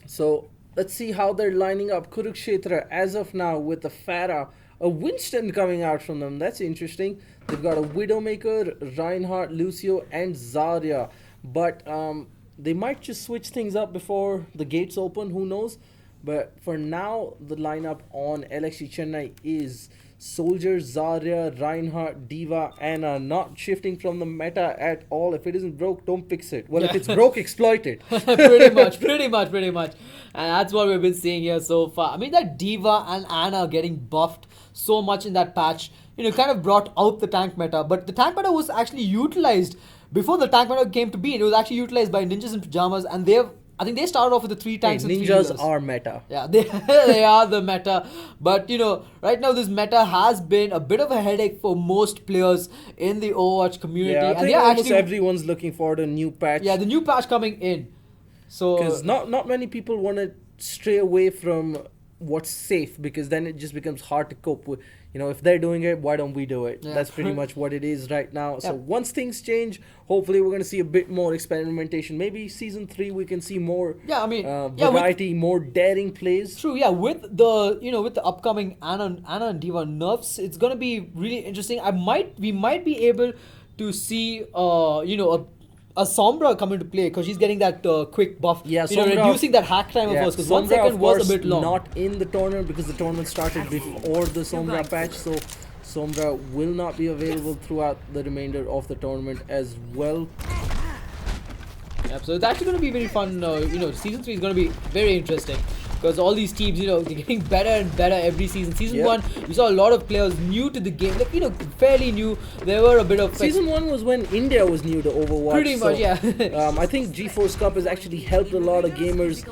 So let's see how they're lining up. Kurukshetra as of now with the Farah, a Winston coming out from them. That's interesting. They've got a Widowmaker, Reinhardt, Lucio, and Zarya. But they might just switch things up before the gates open. Who knows? But for now, the lineup on LXG Chennai is Soldier, Zarya, Reinhardt, Diva, Anna. Not shifting from the meta at all. If it isn't broke, don't fix it. Well, if it's broke, exploit it.
pretty much. And that's what we've been seeing here so far. I mean, that Diva and Anna getting buffed so much in that patch, kind of brought out the tank meta. But the tank meta was actually utilized before the tank meta came to be. It was actually utilized by Ninjas in Pajamas, and I think they started off with the 3 tanks and 3
Ninjas
healers.
are meta.
Yeah, they are the meta. But, right now this meta has been a bit of a headache for most players in the Overwatch community.
Yeah, I
and
think almost everyone's looking for the new patch.
Yeah, the new patch coming in. So
because not many people want to stray away from what's safe, because then it just becomes hard to cope with. If they're doing it, why don't we do it?
Yeah.
That's pretty much what it is right now. So
Yeah.
once things change, hopefully we're going to see a bit more experimentation. Maybe season 3 we can see more variety, more daring plays.
True, yeah. With the upcoming Anna and Diva nerfs, it's gonna be really interesting. We might be able to see a Sombra come into play, because she's getting that quick buff.
Yeah, Sombra,
reducing that hack time of hers, because 1 second was a bit long.
Not in the tournament, because the tournament started before the Sombra patch, so Sombra will not be available throughout the remainder of the tournament as well.
Yeah, so it's actually going to be very fun. Season 3 is going to be very interesting, because all these teams, they're getting better and better every season. Season 1, we saw a lot of players new to the game, fairly new. There were a bit of...
Season 1 was when India was new to Overwatch.
Pretty much, yeah.
I think GeForce Cup has actually helped a lot of gamers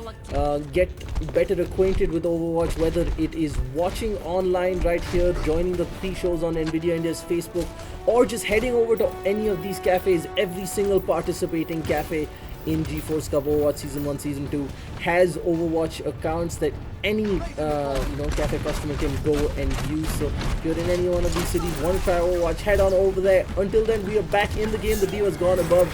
get better acquainted with Overwatch, whether it is watching online right here, joining the pre-shows on NVIDIA India's Facebook, or just heading over to any of these cafes. Every single participating cafe in GeForce Cup Overwatch Season 1, Season 2 has Overwatch accounts that any cafe customer can go and use. So if you're in any one of these cities, want to try Overwatch, head on over there. Until then, we are back in the game. The Diva's gone above,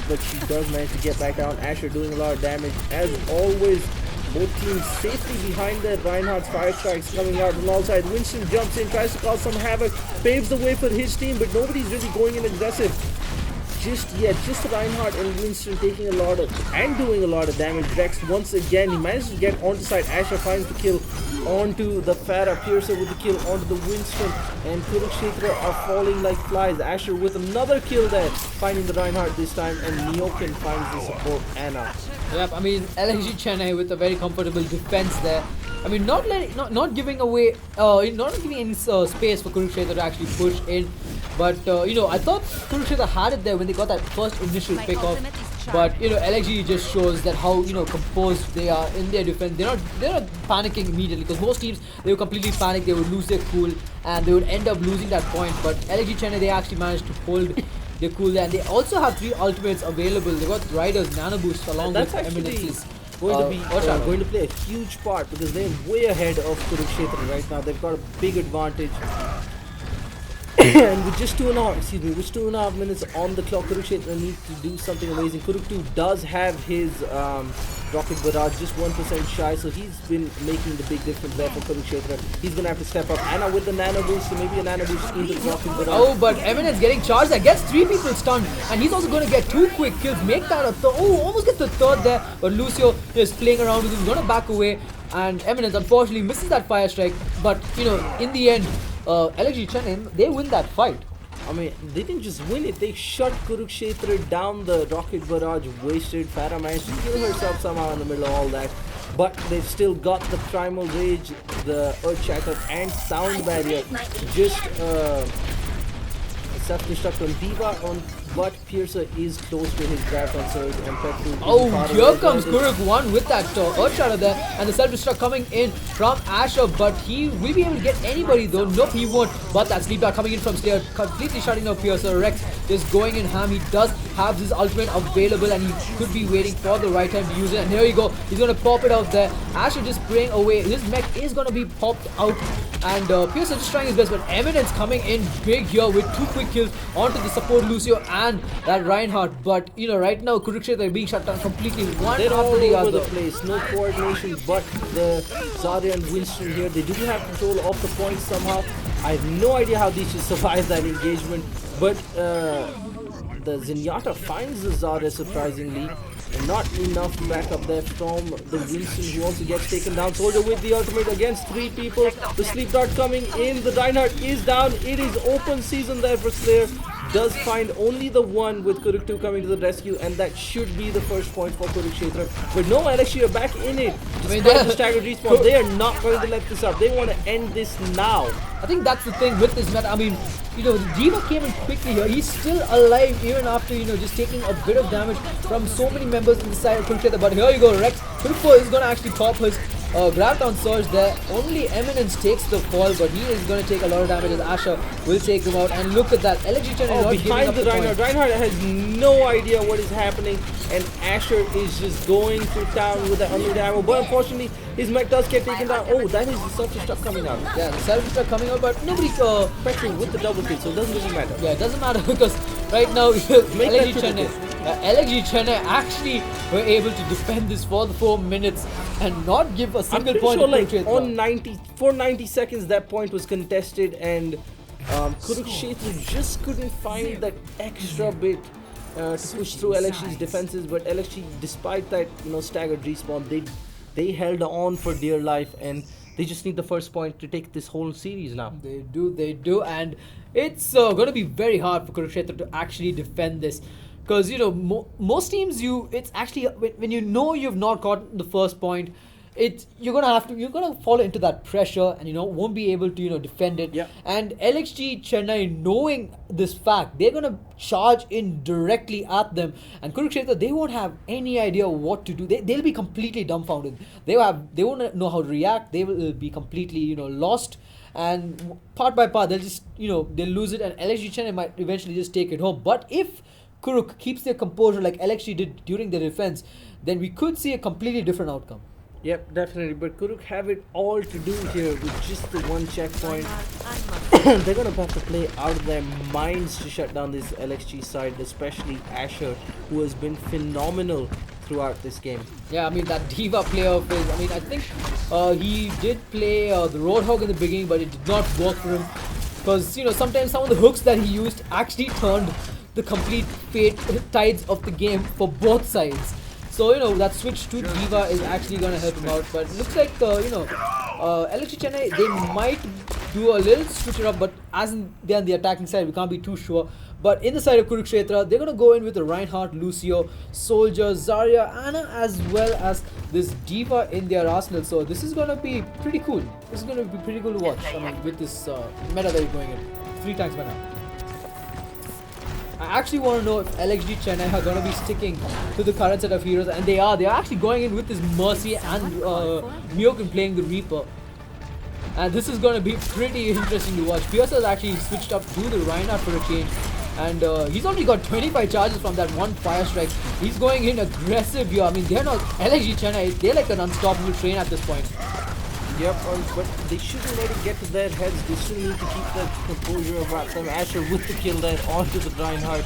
but she does manage to get back down. Asher doing a lot of damage. As always, both teams safely behind their Reinhardt's fire strikes coming out alongside. Winston jumps in, tries to cause some havoc, paves the way for his team, but nobody's really going in aggressive just Reinhardt and Winston taking a lot of and doing a lot of damage. Rex once again, he manages to get onto side. Asher finds the kill onto the Farah. Piercer with the kill onto the Winston, and Kurukshetra are falling like flies. Asher with another kill there, finding the Reinhardt this time, and Neokin finds the support Anna.
Yep, I mean, LXG Chennai with a very comfortable defense there. I mean, not giving away, not giving any space for Kurukshetra to actually push in. But I thought Kurukshetra had it there when they got that first initial pick off. But LXG just shows that how composed they are in their defense. They're not panicking immediately, because most teams, they would completely panic. They would lose their cool and they would end up losing that point. But LXG Chennai, they actually managed to hold their cool there, and they also have 3 ultimates available. They got Riders, Nano Boost along with Eminences.
Going to play a huge part, because they're way ahead of Kurukshetra right now. They've got a big advantage. And with just 2.5 minutes on the clock, Kurukshetra needs to do something amazing. Kuruk 2 does have his Rocket Barrage just 1% shy, so he's been making the big difference there for Kurukshetra. He's going to have to step up. Anna with the nano boost, so maybe a nano boost into Rocket Barrage.
Oh, but Eminence getting charged there, gets 3 people stunned, and he's also going to get 2 quick kills, make that a third. Oh, almost gets the third there, but Lucio is playing around with him, going to back away, and Eminence unfortunately misses that fire strike, but you know, in the end, LXG Chennai, they win that fight.
I mean, they didn't just win it, they shut Kurukshetra down. The Rocket Barrage wasted. Farah managed to kill herself somehow in the middle of all that. But they've still got the Primal Rage, the Earth Shatter and Sound Barrier. Just self-destruct on Diva, but Piercer is close to his grab on Surge and Petru.
Oh, here comes Kuruk 1 with that Earth Shatter there, and the self-destruct coming in from Asher, but he will be able to get anybody though. Nope, he won't. But that Sleep Dart coming in from Slayer, completely shutting down Piercer. Rex is going in ham. He does have his ultimate available, and he could be waiting for the right time to use it. And here you go, he's going to pop it out there. Asher just spraying away. His mech is going to be popped out, and Piercer just trying his best, but Eminence coming in big here with 2 quick kills onto the support Lucio and that Reinhardt. But you know, right now Kurukshetra are being shut down completely, one
They're all
after the
over
other.
the place, no coordination, but the Zarya and Winston here, they do have control of the points somehow. I have no idea how these should survive that engagement, but the Zenyatta finds the Zarya surprisingly. And not enough backup there from the Winston, who also gets taken down. Soldier with the ultimate against 3 people. The Sleep Dart coming in. The Reinhardt is down. It is open season there for Slayer. Does find only the one with Kuruk 2 coming to the rescue, and that should be the first point for Kurukshetra. But no, LXG are back in it. Despite the staggered respawn, they are not going to let this up. They want to end this now.
I think that's the thing with this meta. I mean, you know, Diva came in quickly here. He's still alive even after, you know, just taking a bit of damage from so many members in the side of Kurukshetra. But here you go, Rex. Kurukpo is going to actually pop his grab on Surge there. Only Eminence takes the fall, but he is going to take a lot of damage as Asher will take him out. And look at that, LXG Chennai not
behind
giving
the
up
Reinhardt. Reinhardt has no idea what is happening, and Asher is just going to town with the unlimited ammo. But unfortunately, his mech does get taken down. Oh, that is the self-destruct coming out.
Yeah, the self-destruct coming out, but nobody
Petru with the double kill, so it doesn't really matter.
yeah, it doesn't matter because right now LXG Chennai actually were able to defend this for the 4 minutes and not give a single point
sure,
to
like
Kurukshetra.
for 90 seconds that point was contested, and Kurukshetra just couldn't find that extra bit to push through LXG's defenses. But LXG, despite that, you know, staggered respawn, they held on for dear life, and they just need the first point to take this whole series now.
They do, and it's going to be very hard for Kurukshetra to actually defend this. Because, you know, most teams, it's actually, when you know you've not gotten the first point, you're gonna fall into that pressure, and you know won't be able to, you know, defend it.
Yeah.
And LXG Chennai, knowing this fact, they're gonna charge in directly at them, and Kurukshetra, they won't have any idea what to do. They'll be completely dumbfounded. They won't know how to react. They will be completely, you know, lost. And part by part, they'll just, you know, they'll lose it, and LXG Chennai might eventually just take it home. But if Kuruk keeps their composure like LXG did during their defense, then we could see a completely different outcome.
Yep, definitely. But Kuruk have it all to do here with just the one checkpoint. They're gonna have to play out of their minds to shut down this LXG side, especially Asher, who has been phenomenal throughout this game.
Yeah, I mean, that Diva player of his, I mean, I think he did play the Roadhog in the beginning, but it did not work for him. Because, you know, sometimes some of the hooks that he used actually turned the complete fate tides of the game for both sides. So, you know, that switch to Diva is actually going to help him out. But it looks like, you know, LXG Chennai, they might do a little switch it up, but as they're on the attacking side, we can't be too sure. But in the side of Kurukshetra, they're going to go in with the Reinhardt, Lucio, Soldier, Zarya, Anna, as well as this Diva in their arsenal. So this is going to be pretty cool. This is going to be pretty cool to watch. I mean, with this meta that you're going in 3 times by now. I actually want to know if LXG Chennai are going to be sticking to the current set of heroes, and they are. They are actually going in with this Mercy and Myokin playing the Reaper. And this is going to be pretty interesting to watch. Pierce has actually switched up to the Reinhardt for a change. And he's only got 25 charges from that one fire strike. He's going in aggressive here. I mean, they're not LXG Chennai. They're like an unstoppable train at this point.
Yep, but they shouldn't let it get to their heads. They still need to keep that composure about them. Asher with the kill there onto the Reinhardt.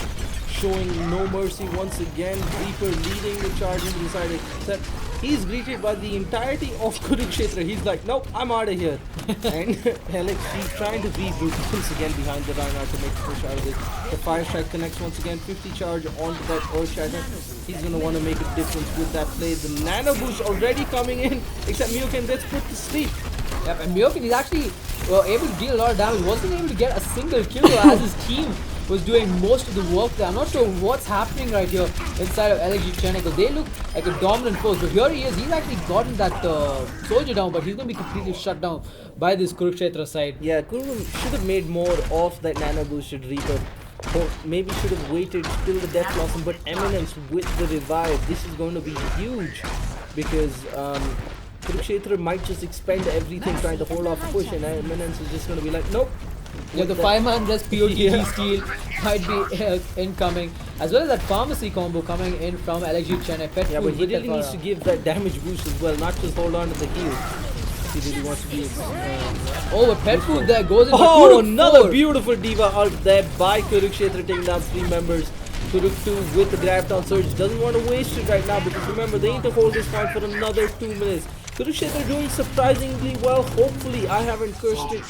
showing no mercy once again. Reaper leading the charge into the side, except he's greeted by the entirety of Kurukshetra. He's like, nope, I'm out of here. And LXG trying to reboot once again behind the Reinhardt to make a push out of this. The Fire Strike connects once again, 50 charge onto that Earth Shatter. He's going to want to make a difference with that play. The Nano Boost already coming in, except Myoken gets put to sleep.
Yep, and Myoken is actually able to deal a lot of damage. Wasn't able to get a single kill as his team was doing most of the work there. I'm not sure what's happening right here inside of LXG Chennai, because they look like a dominant force. But here he is. He's actually gotten that soldier down, but he's going to be completely shut down by this Kurukshetra side.
Yeah, Kuru should have made more of that Nano Boosted Reaper. Or maybe should have waited till the Death Blossom. But Eminence with the revive, this is going to be huge, because Kurukshetra might just expend everything trying to hold off the push, and Eminence is just going to be like, nope.
Yeah, the 5-man rest POTG steal might be incoming, as well as that pharmacy combo coming in from LXG Chennai. Pet
Yeah,
food
but he
with
really
that
needs to give that damage boost as well, not just hold on to the heal. He really wants to be.
Oh, but Pet food there goes into
Oh,
Kuruk
another
4.
beautiful diva out there by Kurukshetra, taking down 3 members. Kuruk 2 with the grab down surge, doesn't want to waste it right now, because remember, they need to hold this point for another 2 minutes. Kurukshetra doing surprisingly well. Hopefully, I haven't cursed it.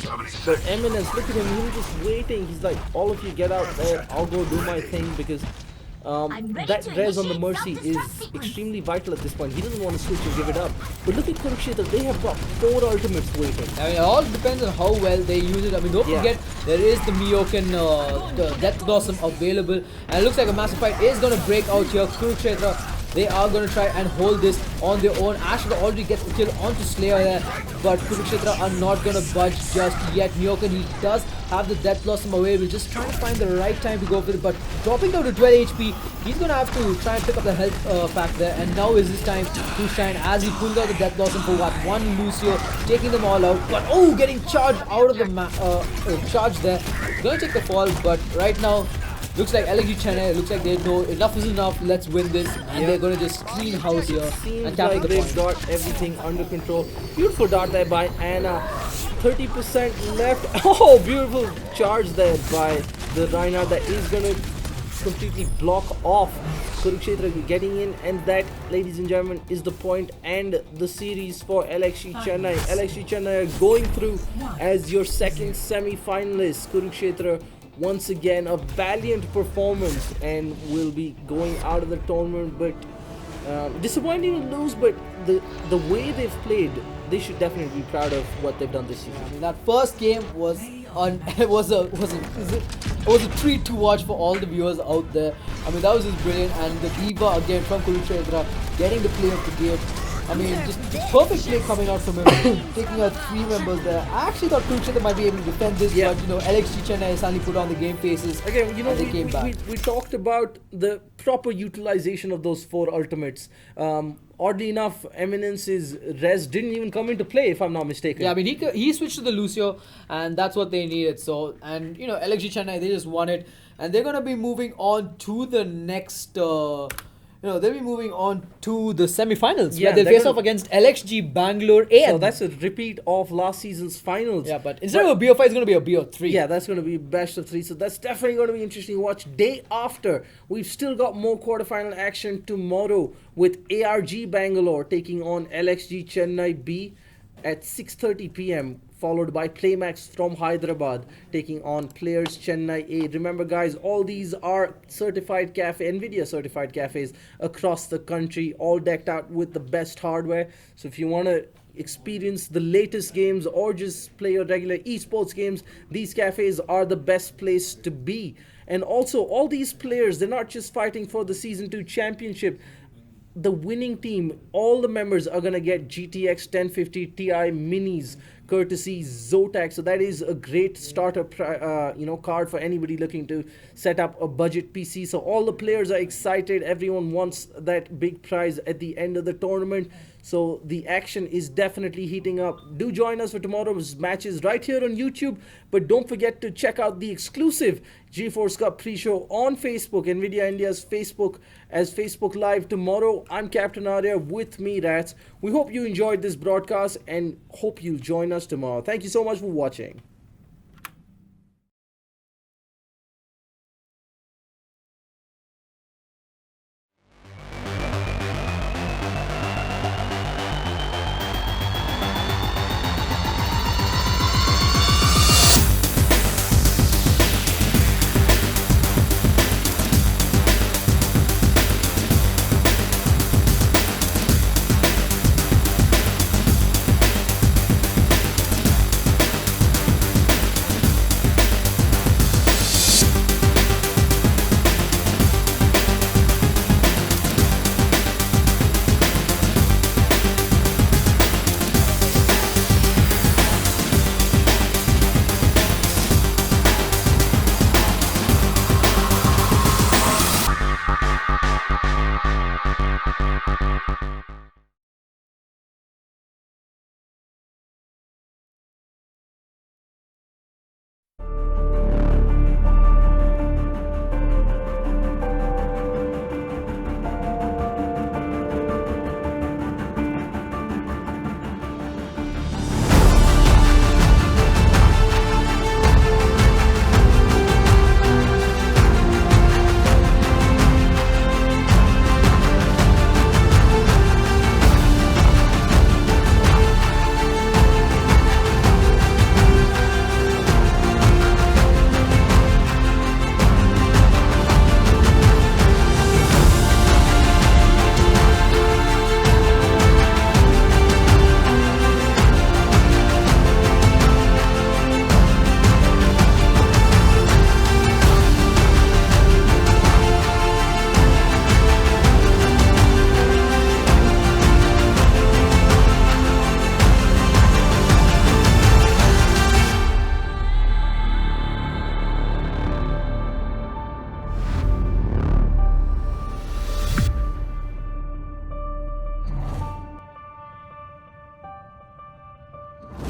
But Eminence, look at him. He's just waiting. He's like, all of you get out there. I'll go do my thing, because that res on the Mercy is extremely vital at this point. He doesn't want to switch and give it up. But look at Kurukshetra. They have got 4 ultimates waiting.
I mean, it all depends on how well they use it. I mean, don't forget, there is the Myoken the Death Blossom available. And it looks like a massive fight is going to break out here. Kurukshetra, they are going to try and hold this on their own. Asher already gets the kill onto Slayer there, but Kurukshetra are not going to budge just yet. Myoken, he does have the Death Blossom away. We're just trying to find the right time to go for it, but dropping down to 12 HP, he's going to have to try and pick up the health pack there, and now is his time to shine as he pulls out the Death Blossom for what? One Lucio, taking them all out, but oh, getting charged out of the charge there. Going to take the fall, but right now, looks like LXG Chennai, looks like they know enough is enough, let's win this, and they're going to just clean house here and tap
like
the
they've
point.
got everything under control. Beautiful dart there by Anna. 30% left. Oh, beautiful charge there by the Reinhardt that is going to completely block off Kurukshetra getting in, and that, ladies and gentlemen, is the point and the series for LXG Chennai. LXG Chennai are going through as your second semi-finalist. Kurukshetra, once again, a valiant performance, and will be going out of the tournament. But disappointing to lose, but the way they've played, they should definitely be proud of what they've done this season.
I mean, that first game was it was a treat to watch for all the viewers out there. I mean, that was just brilliant, and the diva again from Kurukshetra getting the play of the game. I mean, just perfect play coming out from him, taking out 3 members there. I actually thought Kurukshetra might be able to defend this, but you know, LXG Chennai suddenly put on the game faces.
Again, you know,
they came back.
We talked about the proper utilization of those 4 ultimates. Oddly enough, Eminence's res didn't even come into play, if I'm not mistaken.
Yeah, I mean, he switched to the Lucio, and that's what they needed. So, and you know, LXG Chennai, they just won it, and they're gonna be moving on to the next. They'll be moving on to the semi-finals, where they face off against LXG Bangalore A.
So that's a repeat of last season's finals.
Yeah, but instead of a BO5, it's going to be a BO3.
Yeah, that's going to be best of 3. So that's definitely going to be interesting to watch. Day after, we've still got more quarterfinal action tomorrow with ARG Bangalore taking on LXG Chennai B at 6:30 p.m. followed by Playmax from Hyderabad taking on Players Chennai A. Remember, guys, all these are certified NVIDIA certified cafes across the country, all decked out with the best hardware. So if you want to experience the latest games or just play your regular esports games, these cafes are the best place to be. And also, all these players, they're not just fighting for the Season 2 championship. The winning team, all the members are going to get GTX 1050 Ti minis courtesy Zotac. So that is a great starter card for anybody looking to set up a budget PC. So all the players are excited. Everyone wants that big prize at the end of the tournament. So the action is definitely heating up. Do join us for tomorrow's matches right here on YouTube. But don't forget to check out the exclusive GeForce Cup pre-show on Facebook, NVIDIA India's Facebook, as Facebook Live tomorrow. I'm Captain Arya, with me, RatZ. We hope you enjoyed this broadcast and hope you'll join us tomorrow. Thank you so much for watching.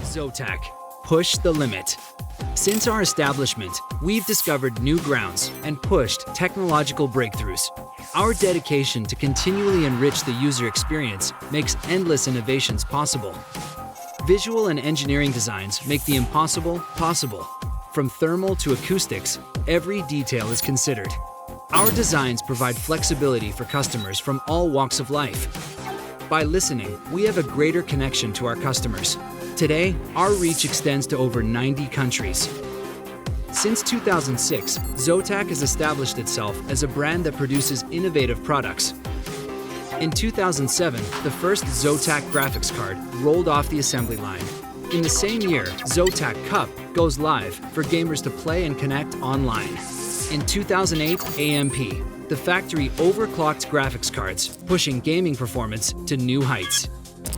Zotac. Push the limit. Since our establishment, we've discovered new grounds and pushed technological breakthroughs. Our dedication to continually enrich the user experience makes endless innovations possible. Visual and engineering designs make the impossible possible. From thermal to acoustics, every detail is considered. Our designs provide flexibility for customers from all walks of life. By listening, we have a greater connection to our customers. Today, our reach extends to over 90 countries. Since 2006, Zotac has established itself as a brand that produces innovative products. In 2007, the first Zotac graphics card rolled off the assembly line. In the same year, Zotac Cup goes live for gamers to play and connect online. In 2008, AMP, the factory overclocked graphics cards, pushing gaming performance to new heights.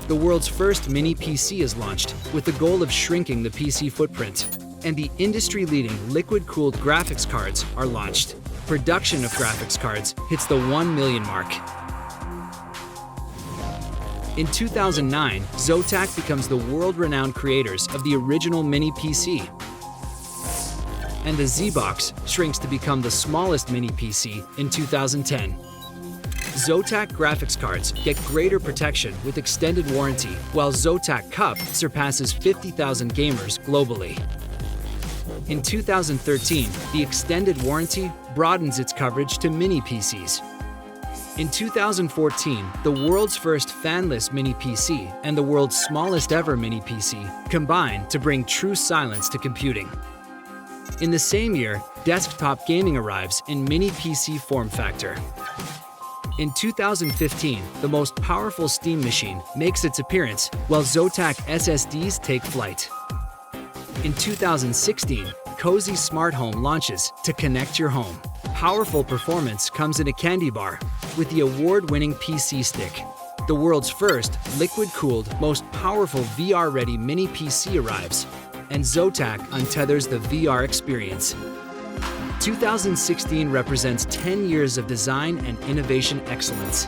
The world's first mini PC is launched with the goal of shrinking the PC footprint. And the industry-leading liquid-cooled graphics cards are launched. Production of graphics cards hits the 1 million mark. In 2009, Zotac becomes the world-renowned creators of the original mini PC. And the Z-Box shrinks to become the smallest mini PC in 2010. Zotac graphics cards get greater protection with extended warranty, while Zotac Cup surpasses 50,000 gamers globally. In 2013, the extended warranty broadens its coverage to mini PCs. In 2014, the world's first fanless mini PC and the world's smallest ever mini PC combine to bring true silence to computing. In the same year, desktop gaming arrives in mini PC form factor. In 2015, the most powerful Steam machine makes its appearance, while Zotac SSDs take flight. In 2016, Cozy Smart Home launches to connect your home. Powerful performance comes in a candy bar with the award-winning PC Stick. The world's first liquid-cooled, most powerful VR-ready mini PC arrives, and Zotac untethers the VR experience. 2016 represents 10 years of design and innovation excellence.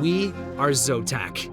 We are Zotac.